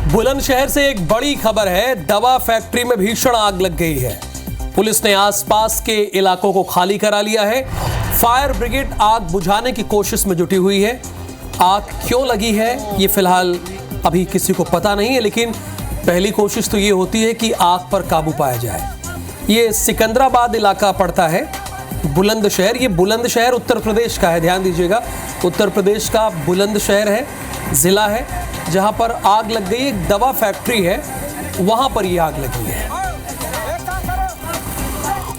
बुलंदशहर से एक बड़ी खबर है। दवा फैक्ट्री में भीषण आग लग गई है। पुलिस ने आसपास के इलाकों को खाली करा लिया है। फायर ब्रिगेड आग बुझाने की कोशिश में जुटी हुई है। आग क्यों लगी है ये फिलहाल अभी किसी को पता नहीं है, लेकिन पहली कोशिश तो ये होती है कि आग पर काबू पाया जाए। ये सिकंदराबाद इलाका पड़ता है, बुलंदशहर। ये बुलंदशहर उत्तर प्रदेश का है, ध्यान दीजिएगा। उत्तर प्रदेश का बुलंदशहर है, जिला है, जहां पर आग लग गई। एक दवा फैक्ट्री है, वहां पर ये आग लगी है।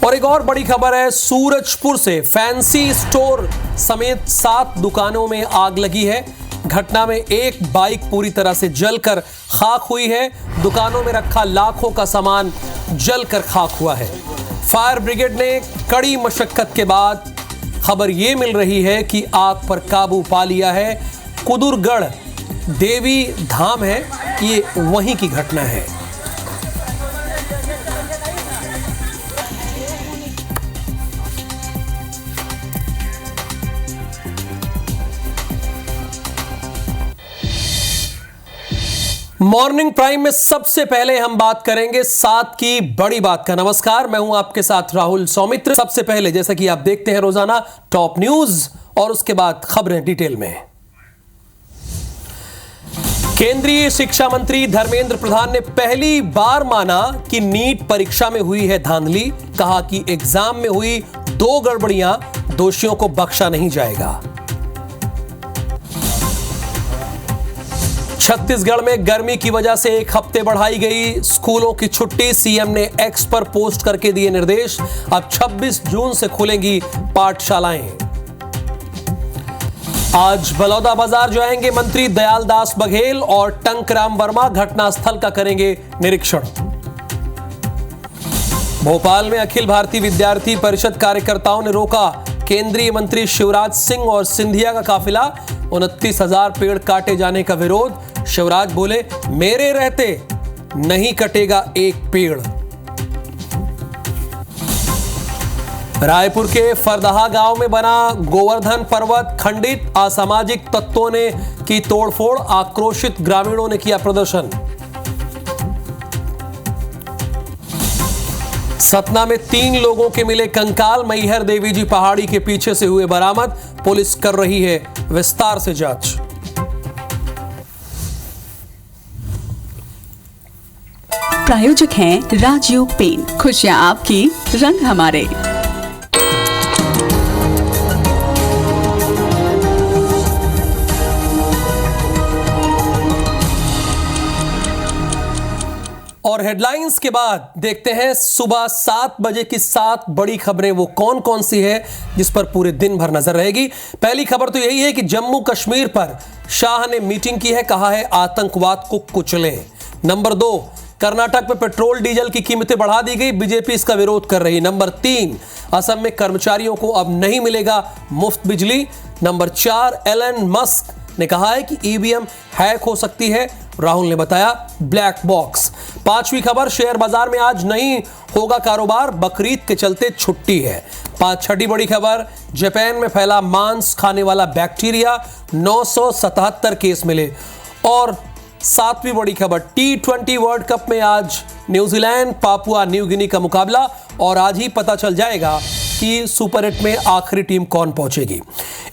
और एक और बड़ी खबर है, सूरजपुर से फैंसी स्टोर समेत 7 दुकानों में आग लगी है। घटना में एक बाइक पूरी तरह से जलकर खाक हुई है। दुकानों में रखा लाखों का सामान जलकर खाक हुआ है। फायर ब्रिगेड ने कड़ी मशक्कत के बाद खबर यह मिल रही है कि आग पर काबू पा लिया है। कुदुरगढ़ देवी धाम है, ये वहीं की घटना है। मॉर्निंग प्राइम में सबसे पहले हम बात करेंगे 7 की बड़ी बात का। नमस्कार, मैं हूं आपके साथ राहुल सौमित्र। सबसे पहले, जैसा कि आप देखते हैं रोजाना, टॉप न्यूज और उसके बाद खबरें डिटेल में। केंद्रीय शिक्षा मंत्री धर्मेंद्र प्रधान ने पहली बार माना कि नीट परीक्षा में हुई है धांधली। कहा कि एग्जाम में हुई 2 गड़बड़ियां, दोषियों को बख्शा नहीं जाएगा। छत्तीसगढ़ में गर्मी की वजह से 1 हफ्ते बढ़ाई गई स्कूलों की छुट्टी। सीएम ने एक्स पर पोस्ट करके दिए निर्देश। अब 26 जून से खुलेंगी पाठशालाएं। आज बलौदाबाजार जाएंगे मंत्री दयालदास बघेल और टंकराम वर्मा। घटनास्थल का करेंगे निरीक्षण। भोपाल में अखिल भारतीय विद्यार्थी परिषद कार्यकर्ताओं ने रोका केंद्रीय मंत्री शिवराज सिंह और सिंधिया का काफिला। 29,000 पेड़ काटे जाने का विरोध। शिवराज बोले, मेरे रहते नहीं कटेगा एक पेड़। रायपुर के फरदहा गांव में बना गोवर्धन पर्वत खंडित। असामाजिक तत्वों ने की तोड़फोड़। आक्रोशित ग्रामीणों ने किया प्रदर्शन। सतना में 3 लोगों के मिले कंकाल। मैहर देवी जी पहाड़ी के पीछे से हुए बरामद। पुलिस कर रही है विस्तार से जांच। प्रायोजक हैं राजयोग पेंट। खुशियां आपकी, रंग हमारे। और हेडलाइंस के बाद देखते हैं सुबह 7 बजे की 7 बड़ी खबरें वो कौन कौन सी है जिस पर पूरे दिन भर नजर रहेगी। पहली खबर तो यही है कि जम्मू कश्मीर पर शाह ने मीटिंग की है, कहा है आतंकवाद को कुचलें। नंबर 2, कर्नाटक में पेट्रोल डीजल की कीमतें बढ़ा दी गई, बीजेपी इसका विरोध कर रही। नंबर 3, असम में कर्मचारियों को अब नहीं मिलेगा मुफ्त बिजली। नंबर 4, एलन मस्क ने कहा है कि ईवीएम हैक हो सकती है, राहुल ने बताया ब्लैक बॉक्स। 5वीं खबर, शेयर बाजार में आज नहीं होगा कारोबार, बकरीद के चलते छुट्टी है। 6ठी बड़ी खबर, जापान में फैला मांस खाने वाला बैक्टीरिया, 977 केस मिले। और 7वीं बड़ी खबर, T20 वर्ल्ड कप में आज न्यूजीलैंड पापुआ न्यू गिनी का मुकाबला और आज ही पता चल जाएगा कि सुपर 8 में आखिरी टीम कौन पहुंचेगी।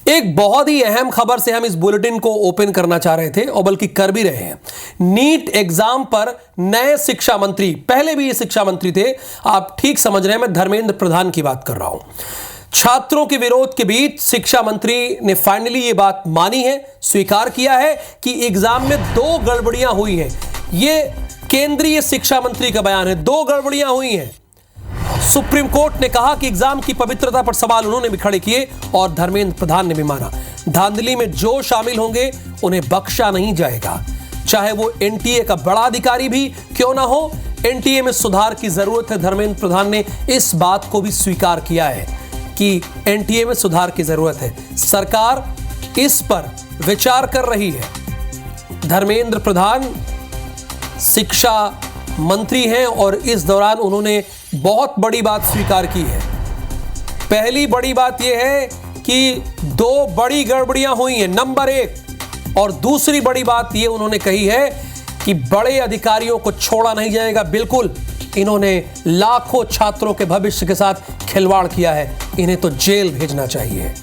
एक बहुत ही अहम खबर से हम इस बुलेटिन को ओपन करना चाह रहे थे और बल्कि कर भी रहे हैं। नीट एग्जाम पर नए शिक्षा मंत्री, पहले भी ये शिक्षा मंत्री थे, आप ठीक समझ रहे हैं, मैं धर्मेंद्र प्रधान की बात कर रहा हूं। छात्रों के विरोध के बीच शिक्षा मंत्री ने फाइनली ये बात मानी है, स्वीकार किया है कि एग्जाम में 2 गड़बड़ियां हुई हैं। ये केंद्रीय शिक्षा मंत्री का बयान है, 2 गड़बड़ियां हुई हैं। सुप्रीम कोर्ट ने कहा कि एग्जाम की पवित्रता पर सवाल उन्होंने भी खड़े किए और धर्मेंद्र प्रधान ने भी माना। धांधली में जो शामिल होंगे उन्हें बख्शा नहीं जाएगा, चाहे वो एनटीए का बड़ा अधिकारी भी क्यों ना हो। एनटीए में सुधार की जरूरत है, धर्मेंद्र प्रधान ने इस बात को भी स्वीकार किया है कि एनटीए में सुधार की जरूरत है। सरकार इस पर विचार कर रही है। धर्मेंद्र प्रधान शिक्षा मंत्री हैं और इस दौरान उन्होंने बहुत बड़ी बात स्वीकार की है। पहली बड़ी बात यह है कि 2 बड़ी गड़बड़ियां हुई हैं, नंबर 1। और दूसरी बड़ी बात यह उन्होंने कही है कि बड़े अधिकारियों को छोड़ा नहीं जाएगा। बिल्कुल, इन्होंने लाखों छात्रों के भविष्य के साथ खिलवाड़ किया है, इन्हें तो जेल भेजना चाहिए।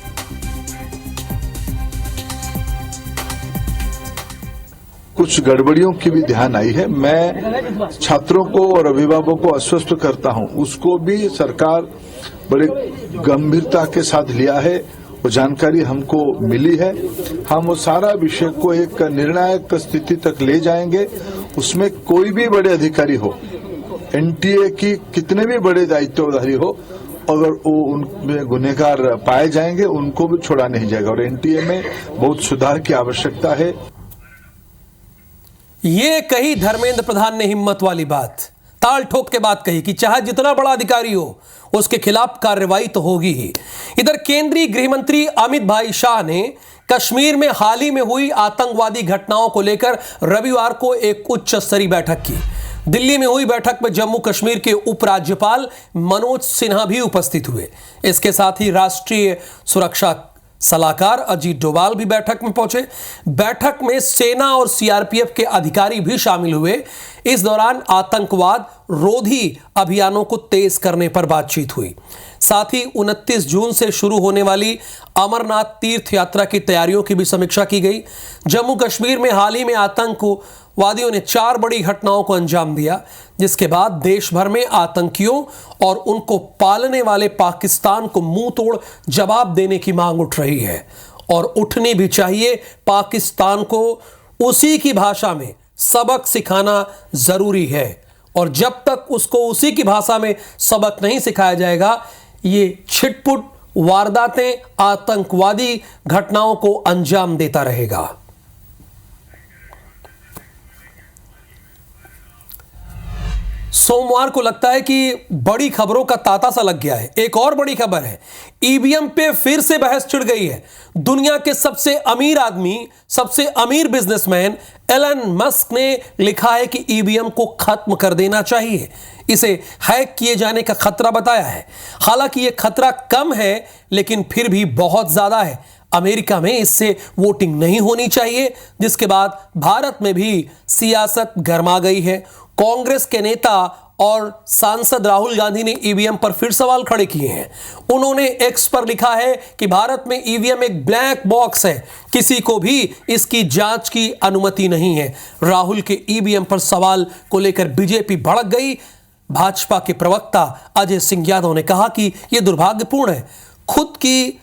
कुछ गड़बड़ियों की भी ध्यान आई है। मैं छात्रों को और अभिभावकों को आश्वस्त करता हूं, उसको भी सरकार बड़े गंभीरता के साथ लिया है। वो जानकारी हमको मिली है, हम वो सारा विषय को एक निर्णायक स्थिति तक ले जाएंगे। उसमें कोई भी बड़े अधिकारी हो, एनटीए की कितने भी बड़े दायित्वधारी हो, अगर वो उनमें गुनहगार पाए जाएंगे उनको भी छोड़ा नहीं जाएगा। और एनटीए में बहुत सुधार की आवश्यकता है। ये कही धर्मेंद्र प्रधान ने हिम्मत वाली बात, ताल ठोक के बात कही कि चाहे जितना बड़ा अधिकारी हो उसके खिलाफ कार्रवाई तो होगी ही। इधर केंद्रीय गृह मंत्री अमित भाई शाह ने कश्मीर में हाल ही में हुई आतंकवादी घटनाओं को लेकर रविवार को एक उच्च स्तरीय बैठक की। दिल्ली में हुई बैठक में जम्मू कश्मीर के उपराज्यपाल मनोज सिन्हा भी उपस्थित हुए। इसके साथ ही राष्ट्रीय सुरक्षा सलाहकार अजीत डोभाल भी बैठक में पहुंचे। बैठक में सेना और सीआरपीएफ के अधिकारी भी शामिल हुए। इस दौरान आतंकवाद रोधी अभियानों को तेज करने पर बातचीत हुई। साथ ही 29 जून से शुरू होने वाली अमरनाथ तीर्थ यात्रा की तैयारियों की भी समीक्षा की गई। जम्मू कश्मीर में हाल ही में आतंकवादियों ने 4 बड़ी घटनाओं को अंजाम दिया, जिसके बाद देश भर में आतंकियों और उनको पालने वाले पाकिस्तान को मुंह तोड़ जवाब देने की मांग उठ रही है और उठनी भी चाहिए। पाकिस्तान को उसी की भाषा में सबक सिखाना जरूरी है और जब तक उसको उसी की भाषा में सबक नहीं सिखाया जाएगा, ये छिटपुट वारदातें, आतंकवादी घटनाओं को अंजाम देता रहेगा। सोमवार को लगता है कि बड़ी खबरों का तांता सा लग गया है। एक और बड़ी खबर है, ईवीएम पे फिर से बहस छिड़ गई है। दुनिया के सबसे अमीर आदमी, सबसे अमीर बिजनेसमैन एलन मस्क ने लिखा है कि ईवीएम को खत्म कर देना चाहिए। इसे हैक किए जाने का खतरा बताया है। हालांकि यह खतरा कम है, लेकिन फिर भी बहुत ज्यादा है। अमेरिका में इससे वोटिंग नहीं होनी चाहिए, जिसके बाद भारत में भी सियासत गर्मा गई है। कांग्रेस के नेता और सांसद राहुल गांधी ने ईवीएम पर फिर सवाल खड़े किए हैं। उन्होंने एक्स पर लिखा है कि भारत में ईवीएम एक ब्लैक बॉक्स है, किसी को भी इसकी जांच की अनुमति नहीं है। राहुल के ईवीएम पर सवाल को लेकर बीजेपी भड़क गई। भाजपा के प्रवक्ता अजय सिंह यादव ने कहा कि यह दुर्भाग्यपूर्ण है। खुद की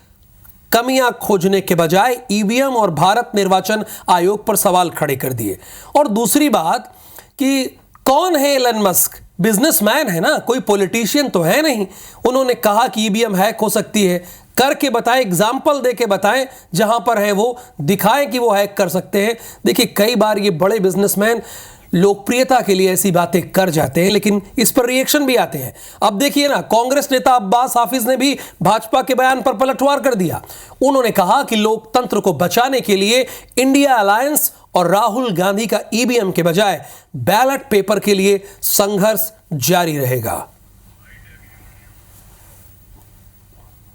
कमियां खोजने के बजाय ईवीएम और भारत निर्वाचन आयोग पर सवाल खड़े कर दिए। और दूसरी बात कि कौन है एलन मस्क? बिजनेसमैन है ना, कोई पॉलिटिशियन तो है नहीं। उन्होंने कहा कि ईवीएम हैक हो सकती है, करके बताएं, एग्जाम्पल देके बताएं, जहां पर है वो दिखाएं कि वो हैक कर सकते हैं। देखिए, कई बार ये बड़े बिजनेसमैन लोकप्रियता के लिए ऐसी बातें कर जाते हैं, लेकिन इस पर रिएक्शन भी आते हैं। अब देखिए ना, कांग्रेस नेता अब्बास हाफिज ने भी भाजपा के बयान पर पलटवार कर दिया। उन्होंने कहा कि लोकतंत्र को बचाने के लिए इंडिया अलायंस और राहुल गांधी का ईवीएम के बजाय बैलेट पेपर के लिए संघर्ष जारी रहेगा।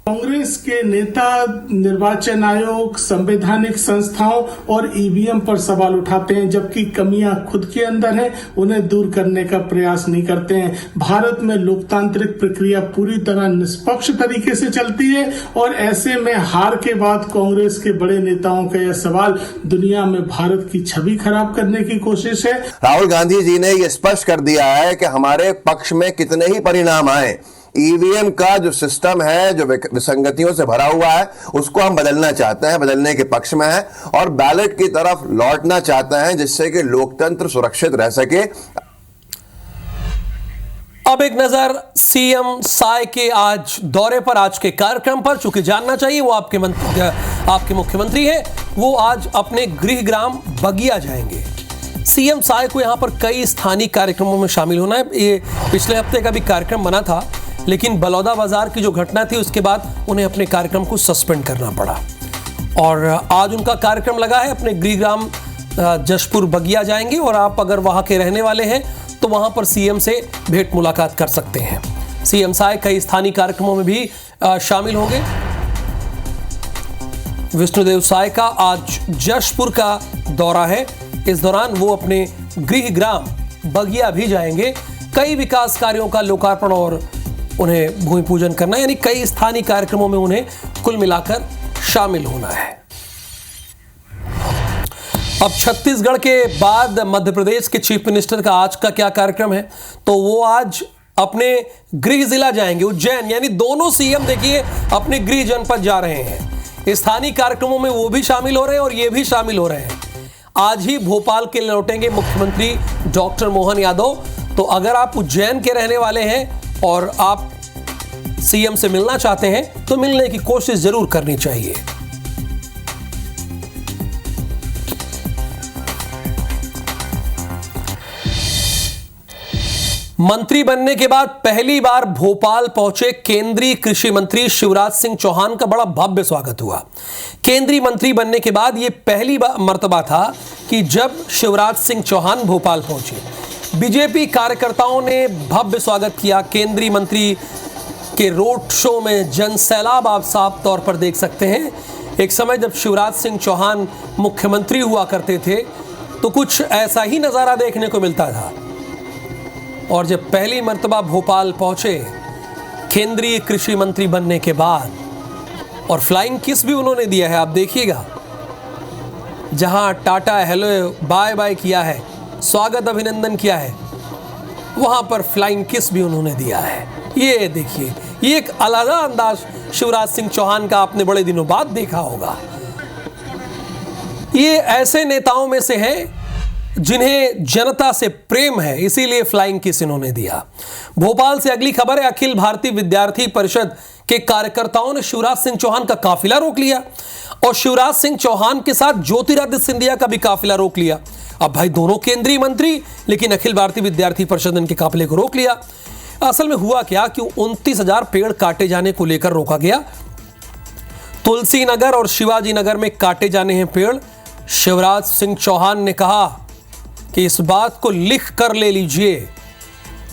कांग्रेस के नेता निर्वाचन आयोग, संवैधानिक संस्थाओं और ईवीएम पर सवाल उठाते हैं, जबकि कमियां खुद के अंदर हैं, उन्हें दूर करने का प्रयास नहीं करते हैं। भारत में लोकतांत्रिक प्रक्रिया पूरी तरह निष्पक्ष तरीके से चलती है और ऐसे में हार के बाद कांग्रेस के बड़े नेताओं का यह सवाल दुनिया में भारत की छवि खराब करने की कोशिश है। राहुल गांधी जी ने यह स्पष्ट कर दिया है कि हमारे पक्ष में कितने ही परिणाम आए, ईवीएम का जो सिस्टम है, जो विसंगतियों से भरा हुआ है, उसको हम बदलना चाहते हैं, बदलने के पक्ष में है और बैलेट की तरफ लौटना चाहते हैं, जिससे कि लोकतंत्र सुरक्षित रह सके। अब एक नजर सीएम साय के आज दौरे पर, आज के कार्यक्रम पर। चूंकि जानना चाहिए वो आपके मुख्यमंत्री हैं, वो आज अपने गृह ग्राम बगिया जाएंगे। सीएम साय को यहां पर कई स्थानीय कार्यक्रमों में शामिल होना है। ये पिछले हफ्ते का भी कार्यक्रम बना था, लेकिन बलौदा बाजार की जो घटना थी उसके बाद उन्हें अपने कार्यक्रम को सस्पेंड करना पड़ा और आज उनका कार्यक्रम लगा है। अपने गृह ग्राम जशपुर बगिया जाएंगे और आप अगर वहां के रहने वाले हैं तो वहां पर सीएम से भेंट मुलाकात कर सकते हैं। सीएम साय कई स्थानीय कार्यक्रमों में भी शामिल होंगे। विष्णुदेव साय का आज जशपुर का दौरा है। इस दौरान वो अपने गृह ग्राम बगिया भी जाएंगे। कई विकास कार्यों का लोकार्पण और उन्हें भूमि पूजन करना, यानी कई स्थानीय कार्यक्रमों में उन्हें कुल मिलाकर शामिल होना है। अब छत्तीसगढ़ के बाद मध्य प्रदेश के चीफ मिनिस्टर का आज का क्या कार्यक्रम है, तो वो आज अपने गृह जिला जाएंगे उज्जैन, यानी दोनों सीएम देखिए अपने गृह जनपद जा रहे हैं। स्थानीय कार्यक्रमों में वो भी शामिल हो रहे हैं और ये भी शामिल हो रहे हैं। आज ही भोपाल के लौटेंगे मुख्यमंत्री डॉक्टर मोहन यादव। तो अगर आप उज्जैन के रहने वाले हैं और आप सीएम से मिलना चाहते हैं तो मिलने की कोशिश जरूर करनी चाहिए। मंत्री बनने के बाद पहली बार भोपाल पहुंचे केंद्रीय कृषि मंत्री शिवराज सिंह चौहान का बड़ा भव्य स्वागत हुआ। केंद्रीय मंत्री बनने के बाद यह पहली मर्तबा था कि जब शिवराज सिंह चौहान भोपाल पहुंचे। बीजेपी कार्यकर्ताओं ने भव्य स्वागत किया। केंद्रीय मंत्री के रोड शो में जनसैलाब आप साफ तौर पर देख सकते हैं। एक समय जब शिवराज सिंह चौहान मुख्यमंत्री हुआ करते थे तो कुछ ऐसा ही नजारा देखने को मिलता था, और जब पहली मर्तबा भोपाल पहुंचे केंद्रीय कृषि मंत्री बनने के बाद, और फ्लाइंग किस भी उन्होंने दिया है, आप देखिएगा। जहां टाटा हेलो बाय बाय किया है, स्वागत अभिनंदन किया है, वहां पर फ्लाइंग किस भी उन्होंने दिया है। ये देखिए, ये एक अलग अंदाज शिवराज सिंह चौहान का आपने बड़े दिनों बाद देखा होगा। ये ऐसे नेताओं में से हैं जिन्हें जनता से प्रेम है, इसीलिए फ्लाइंग किस इन्होंने दिया। भोपाल से अगली खबर है। अखिल भारतीय विद्यार्थी परिषद के कार्यकर्ताओं ने शिवराज सिंह चौहान का काफिला रोक लिया और शिवराज सिंह चौहान के साथ ज्योतिरादित्य सिंधिया का भी काफिला रोक लिया। अब भाई दोनों केंद्रीय मंत्री, लेकिन अखिल भारतीय विद्यार्थी परिषद ने इनके काफिले को रोक लिया। असल में हुआ क्या कि 29,000 पेड़ काटे जाने को लेकर रोका गया। तुलसी नगर और शिवाजी नगर में काटे जाने हैं पेड़। शिवराज सिंह चौहान ने कहा कि इस बात को लिख कर ले लीजिए,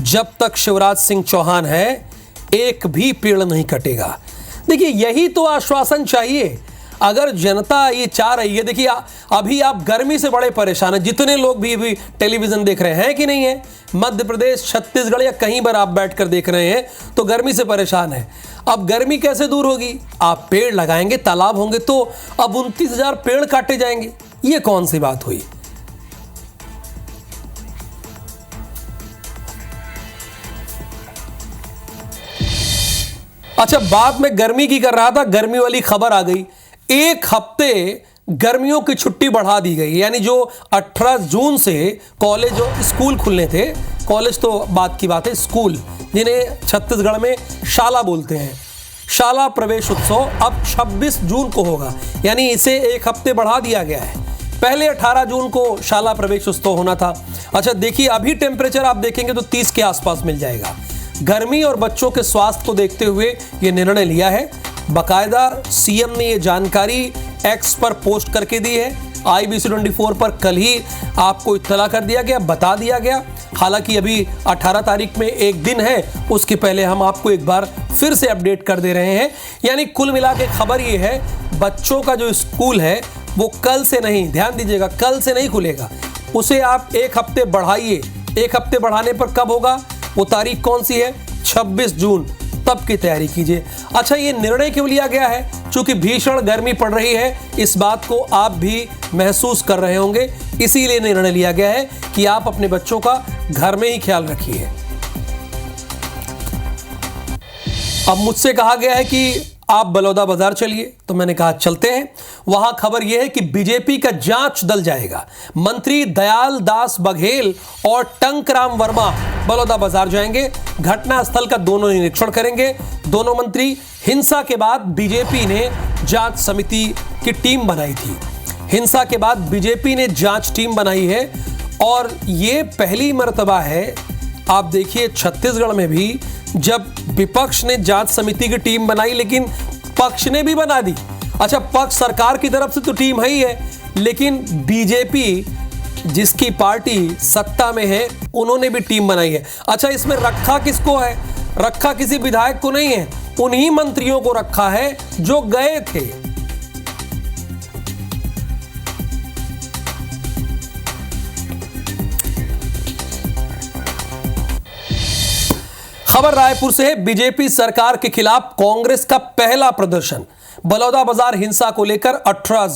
जब तक शिवराज सिंह चौहान है एक भी पेड़ नहीं कटेगा। देखिए, यही तो आश्वासन चाहिए। अगर जनता ये चाह रही है, देखिए अभी आप गर्मी से बड़े परेशान हैं, जितने लोग भी टेलीविजन देख रहे हैं कि नहीं है, मध्य प्रदेश, छत्तीसगढ़ या कहीं पर आप बैठकर देख रहे हैं तो गर्मी से परेशान है। अब गर्मी कैसे दूर होगी? आप पेड़ लगाएंगे, तालाब होंगे, तो अब 29,000 पेड़ काटे जाएंगे। ये कौन सी बात हुई? अच्छा, बात में गर्मी की कर रहा था, गर्मी वाली खबर आ गई। एक हफ्ते गर्मियों की छुट्टी बढ़ा दी गई, यानी जो 18 जून से कॉलेज और स्कूल खुलने थे, कॉलेज तो बात की बात है, स्कूल जिन्हें छत्तीसगढ़ में शाला बोलते हैं, शाला प्रवेश उत्सव अब 26 जून को होगा, यानी इसे एक हफ्ते बढ़ा दिया गया है। पहले 18 जून को शाला प्रवेश उत्सव होना था। अच्छा देखिए, अभी टेम्परेचर आप देखेंगे तो 30 के आसपास मिल जाएगा। गर्मी और बच्चों के स्वास्थ्य को देखते हुए यह निर्णय लिया है। बाकायदा सीएम ने यह जानकारी एक्स पर पोस्ट करके दी है। IBC 24 पर कल ही आपको इत्तला कर दिया गया, बता दिया गया। हालांकि अभी 18 तारीख में एक दिन है, उसके पहले हम आपको एक बार फिर से अपडेट कर दे रहे हैं। यानी कुल मिला के खबर ये है, बच्चों का जो स्कूल है वो कल से नहीं, ध्यान दीजिएगा, कल से नहीं खुलेगा, उसे आप एक हफ्ते बढ़ाइए। एक हफ्ते बढ़ाने पर कब होगा, वो तारीख कौन सी है? 26 जून, तब की तैयारी कीजिए। अच्छा, ये निर्णय क्यों लिया गया है? चूंकि भीषण गर्मी पड़ रही है, इस बात को आप भी महसूस कर रहे होंगे, इसीलिए निर्णय लिया गया है कि आप अपने बच्चों का घर में ही ख्याल रखिए। अब मुझसे कहा गया है कि आप बलौदा बाजार चलिए, तो मैंने कहा चलते हैं। वहां खबर यह है कि बीजेपी का जांच दल जाएगा। मंत्री दयाल दास बघेल और टंकराम वर्मा बलौदा बाजार जाएंगे, घटनास्थल का दोनों निरीक्षण करेंगे। दोनों मंत्री, हिंसा के बाद बीजेपी ने जांच समिति की टीम बनाई थी। हिंसा के बाद बीजेपी ने जांच टीम बनाई है और यह पहली मर्तबा है, आप देखिए, छत्तीसगढ़ में भी जब विपक्ष ने जांच समिति की टीम बनाई, लेकिन पक्ष ने भी बना दी। अच्छा, पक्ष सरकार की तरफ से तो टीम है ही है, लेकिन बीजेपी जिसकी पार्टी सत्ता में है, उन्होंने भी टीम बनाई है। अच्छा, इसमें रखा किसको है? रखा किसी विधायक को नहीं है, उन्हीं मंत्रियों को रखा है जो गए थे। खबर रायपुर से। बीजेपी सरकार के खिलाफ कांग्रेस का पहला प्रदर्शन। बलौदाबाजार हिंसा को लेकर 18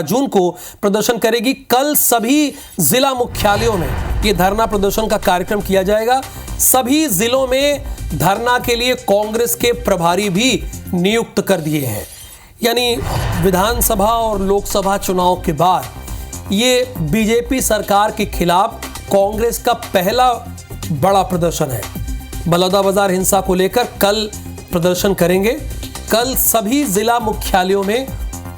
जून को प्रदर्शन करेगी। कल सभी जिला मुख्यालयों में यह धरना प्रदर्शन का कार्यक्रम किया जाएगा। सभी जिलों में धरना के लिए कांग्रेस के प्रभारी भी नियुक्त कर दिए हैं। यानी विधानसभा और लोकसभा चुनाव के बाद ये बीजेपी सरकार के खिलाफ कांग्रेस का पहला बड़ा प्रदर्शन है। बलौदाबाजार हिंसा को लेकर कल प्रदर्शन करेंगे। कल सभी जिला मुख्यालयों में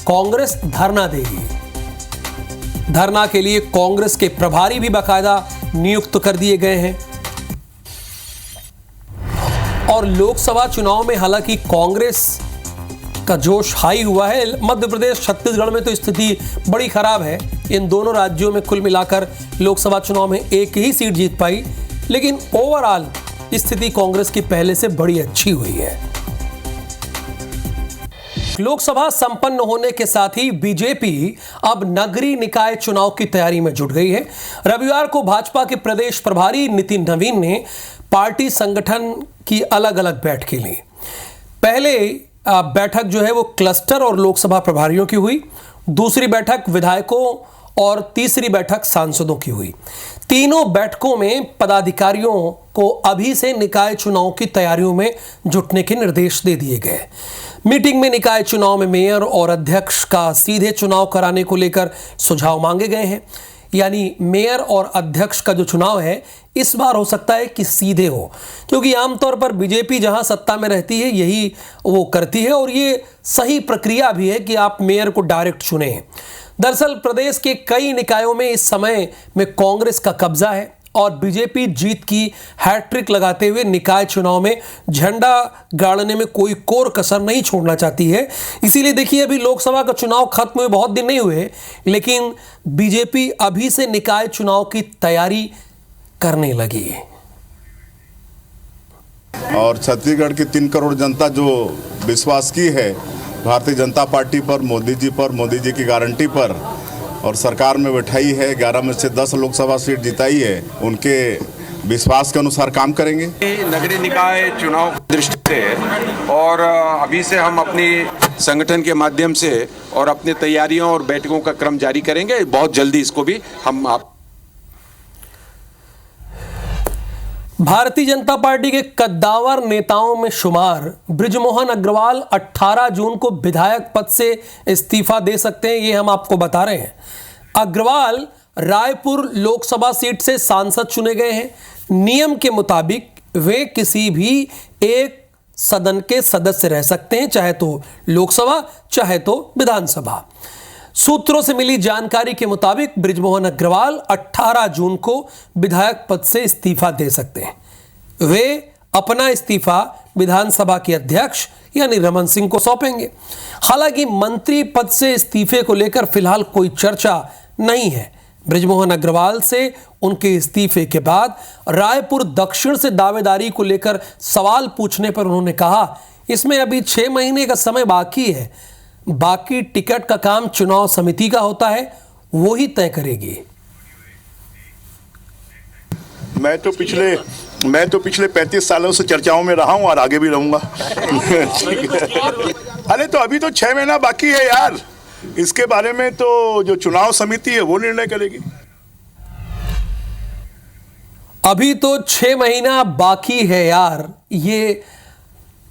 कांग्रेस धरना देगी। धरना के लिए कांग्रेस के प्रभारी भी बाकायदा नियुक्त कर दिए गए हैं। और लोकसभा चुनाव में हालांकि कांग्रेस का जोश हाई हुआ है। मध्य प्रदेश, छत्तीसगढ़ में तो स्थिति बड़ी खराब है। इन दोनों राज्यों में कुल मिलाकर लोकसभा चुनाव में एक ही सीट जीत पाई, लेकिन ओवरऑल स्थिति कांग्रेस की पहले से बड़ी अच्छी हुई है। लोकसभा संपन्न होने के साथ ही बीजेपी अब नगरीय निकाय चुनाव की तैयारी में जुट गई है। रविवार को भाजपा के प्रदेश प्रभारी नितिन नवीन ने पार्टी संगठन की अलग अलग बैठकें ली। पहले बैठक जो है वो क्लस्टर और लोकसभा प्रभारियों की हुई, दूसरी बैठक विधायकों और तीसरी बैठक सांसदों की हुई। तीनों बैठकों में पदाधिकारियों को अभी से निकाय चुनाव की तैयारियों में जुटने के निर्देश दे दिए गए। मीटिंग में निकाय चुनाव में मेयर और अध्यक्ष का सीधे चुनाव कराने को लेकर सुझाव मांगे गए हैं। यानी मेयर और अध्यक्ष का जो चुनाव है इस बार हो सकता है कि सीधे हो, क्योंकि आमतौर पर बीजेपी जहां सत्ता में रहती है यही वो करती है और ये सही प्रक्रिया भी है कि आप मेयर को डायरेक्ट चुने। दरअसल प्रदेश के कई निकायों में इस समय में कांग्रेस का कब्जा है और बीजेपी जीत की हैट्रिक लगाते हुए निकाय चुनाव में झंडा गाड़ने में कोई कोर कसर नहीं छोड़ना चाहती है। इसीलिए देखिए, अभी लोकसभा का चुनाव खत्म हुए बहुत दिन नहीं हुए, लेकिन बीजेपी अभी से निकाय चुनाव की तैयारी करने लगी है। और छत्तीसगढ़ की 3 करोड़ जनता जो विश्वास की है भारतीय जनता पार्टी पर, मोदी जी की गारंटी पर, और सरकार में बैठाई है, 11 में से 10 लोकसभा सीट जिताई है, उनके विश्वास के अनुसार काम करेंगे। नगरीय निकाय चुनाव की दृष्टि से और अभी से हम अपनी संगठन के माध्यम से और अपनी तैयारियों और बैठकों का क्रम जारी करेंगे। बहुत जल्दी इसको भी हम भारतीय जनता पार्टी के कद्दावर नेताओं में शुमार बृजमोहन अग्रवाल 18 जून को विधायक पद से इस्तीफा दे सकते हैं, ये हम आपको बता रहे हैं। अग्रवाल रायपुर लोकसभा सीट से सांसद चुने गए हैं। नियम के मुताबिक वे किसी भी एक सदन के सदस्य रह सकते हैं, चाहे तो लोकसभा चाहे तो विधानसभा। सूत्रों से मिली जानकारी के मुताबिक बृजमोहन अग्रवाल 18 जून को विधायक पद से इस्तीफा दे सकते हैं। वे अपना इस्तीफा विधानसभा के अध्यक्ष यानी रमन सिंह को सौंपेंगे। हालांकि मंत्री पद से इस्तीफे को लेकर फिलहाल कोई चर्चा नहीं है। बृजमोहन अग्रवाल से उनके इस्तीफे के बाद रायपुर दक्षिण से दावेदारी को लेकर सवाल पूछने पर उन्होंने कहा, इसमें अभी 6 महीने का समय बाकी है, बाकी टिकट का काम चुनाव समिति का होता है, वो ही तय करेगी। मैं तो पिछले 35 सालों से चर्चाओं में रहा हूं और आगे भी रहूंगा। अरे तो अभी तो 6 महीना बाकी है यार, इसके बारे में तो जो चुनाव समिति है वो निर्णय करेगी। अभी तो 6 महीना बाकी है यार, ये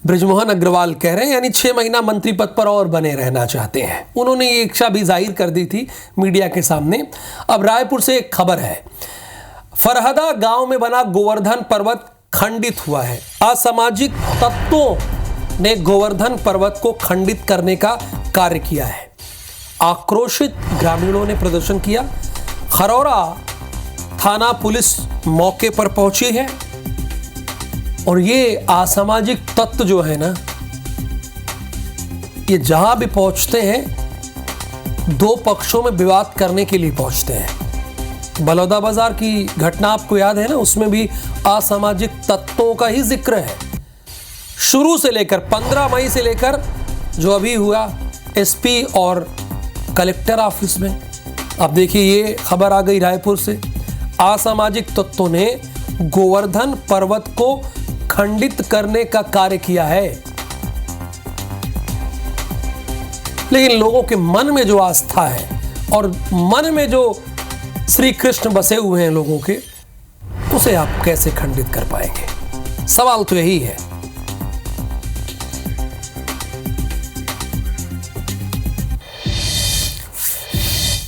बृजमोहन अग्रवाल कह रहे हैं, यानी 6 महीना मंत्री पद पर और बने रहना चाहते हैं। उन्होंने ये इच्छा भी जाहिर कर दी थी मीडिया के सामने। अब रायपुर से एक खबर है, फरहदा गांव में बना गोवर्धन पर्वत खंडित हुआ है। असामाजिक तत्वों ने गोवर्धन पर्वत को खंडित करने का कार्य किया है। आक्रोशित ग्रामीणों ने प्रदर्शन किया। खरौरा थाना पुलिस मौके पर पहुंची है और ये असामाजिक तत्व जो है ना, ये जहां भी पहुंचते हैं 2 पक्षों में विवाद करने के लिए पहुंचते हैं। बलौदाबाजार की घटना आपको याद है ना, उसमें भी असामाजिक तत्वों का ही जिक्र है। शुरू से लेकर 15 मई से लेकर जो अभी हुआ एसपी और कलेक्टर ऑफिस में, अब देखिए ये खबर आ गई रायपुर से। असामाजिक तत्वों ने गोवर्धन पर्वत को खंडित करने का कार्य किया है। लेकिन लोगों के मन में जो आस्था है और मन में जो श्री कृष्ण बसे हुए हैं लोगों के, उसे आप कैसे खंडित कर पाएंगे? सवाल तो यही है।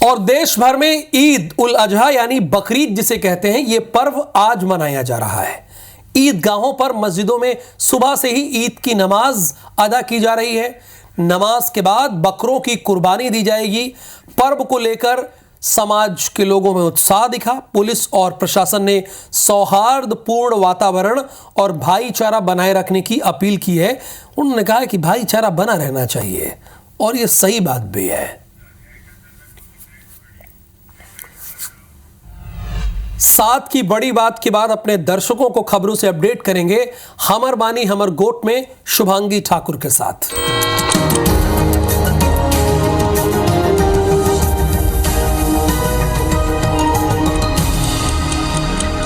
और देश भर में ईद उल अजहा यानी बकरीद जिसे कहते हैं, यह पर्व आज मनाया जा रहा है। ईदगाहों पर, मस्जिदों में सुबह से ही ईद की नमाज अदा की जा रही है। नमाज के बाद बकरों की कुर्बानी दी जाएगी। पर्व को लेकर समाज के लोगों में उत्साह दिखा। पुलिस और प्रशासन ने सौहार्दपूर्ण वातावरण और भाईचारा बनाए रखने की अपील की है। उन्होंने कहा कि भाईचारा बना रहना चाहिए और यह सही बात भी है। साथ की बड़ी बात के बाद अपने दर्शकों को खबरों से अपडेट करेंगे हमर बानी हमर गोट में शुभांगी ठाकुर के साथ।